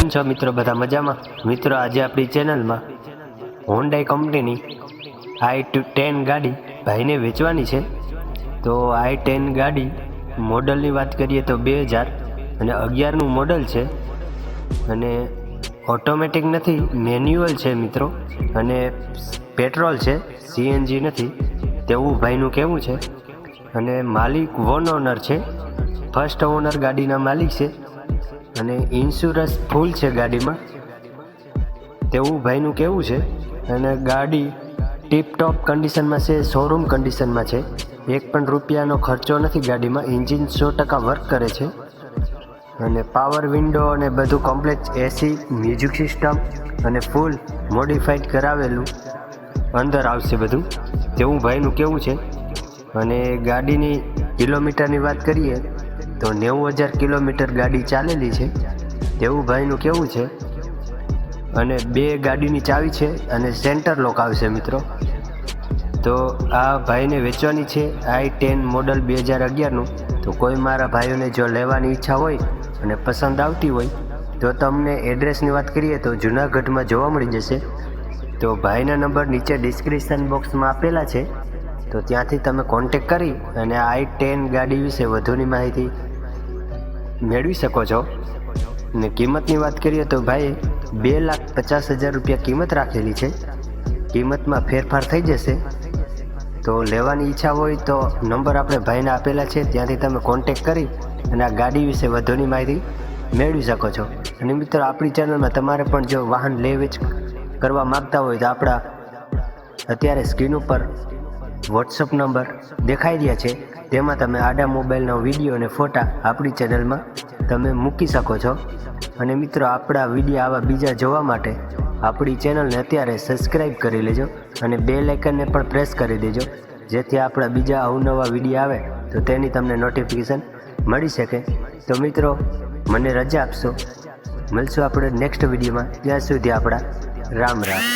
કેમ છો મિત્રો? બધા મજામાં? મિત્રો આજે આપણી ચેનલમાં હોન્ડાઈ કંપનીની i10 ગાડી ભાઈને વેચવાની છે. તો i10 ગાડી મોડલની વાત કરીએ તો 2011નું મોડલ છે અને ઓટોમેટિક નથી, મેન્યુઅલ છે મિત્રો, અને પેટ્રોલ છે, સીએનજી નથી તેવું ભાઈનું કહેવું છે. અને માલિક વન ઓનર છે, ફર્સ્ટ ઓનર ગાડીના માલિક છે અને ઇન્સ્યોરન્સ ફૂલ છે ગાડીમાં તેવું ભાઈનું કહેવું છે. અને ગાડી ટીપટોપ કન્ડિશનમાં છે, શોરૂમ કન્ડિશનમાં છે, એક પણ રૂપિયાનો ખર્ચો નથી ગાડીમાં. એન્જિન 100% વર્ક કરે છે અને પાવર વિન્ડો અને બધું કમ્પ્લેટ, એસી, મ્યુઝિક સિસ્ટમ અને ફૂલ મોડિફાઈડ કરાવેલું અંદર આવશે બધું તેવું ભાઈનું કહેવું છે. અને ગાડીની કિલોમીટરની વાત કરીએ તો 90,000 કિલોમીટર ગાડી ચાલેલી છે તેવું ભાઈનું કહેવું છે. અને 2 ગાડીની ચાવી છે અને સેન્ટર લોક આવશે મિત્રો. તો આ ભાઈને વેચવાની છે i10 મોડલ 2011નું. તો કોઈ મારા ભાઈઓને જો લેવાની ઈચ્છા હોય અને પસંદ આવતી હોય તો તમને એડ્રેસની વાત કરીએ તો જૂનાગઢમાં જોવા મળી જશે. તો ભાઈના નંબર નીચે ડિસ્ક્રિપ્શન બોક્સમાં આપેલા છે, તો ત્યાંથી તમે કોન્ટેક કરી અને i10 ગાડી વિશે વધુની માહિતી મેળવી શકો છો. ને કિંમતની વાત કરીએ તો ભાઈએ 2,50,000 રૂપિયા કિંમત રાખેલી છે. કિંમતમાં ફેરફાર થઈ જશે. તો લેવાની ઈચ્છા હોય તો નંબર આપણે ભાઈને આપેલા છે, ત્યાંથી તમે કોન્ટેક કરી અને આ ગાડી વિશે વધુની માહિતી મેળવી શકો છો. અને મિત્રો, આપણી ચેનલમાં તમારે પણ જો વાહન લે વેચ કરવા માગતા હોય તો આપણા અત્યારે સ્ક્રીન ઉપર વોટ્સઅપ નંબર દેખાઈ રહ્યા છે, તેમાં તમે આડા મોબાઈલનો વિડીયો અને ફોટા આપણી ચેનલમાં તમે મૂકી શકો છો. અને મિત્રો, આપણા વિડીયો આવા બીજા જોવા માટે આપણી ચેનલને અત્યારે સબસ્ક્રાઈબ કરી લેજો અને બેલ આઇકનને પણ પ્રેસ કરી દેજો, જેથી આપણા બીજા અવનવા વિડીયો આવે તો તેની તમને નોટિફિકેશન મળી શકે. તો મિત્રો, મને રજા આપશો, મળશું આપણે નેક્સ્ટ વિડીયોમાં. ત્યાં સુધી આપણા રામ રામ.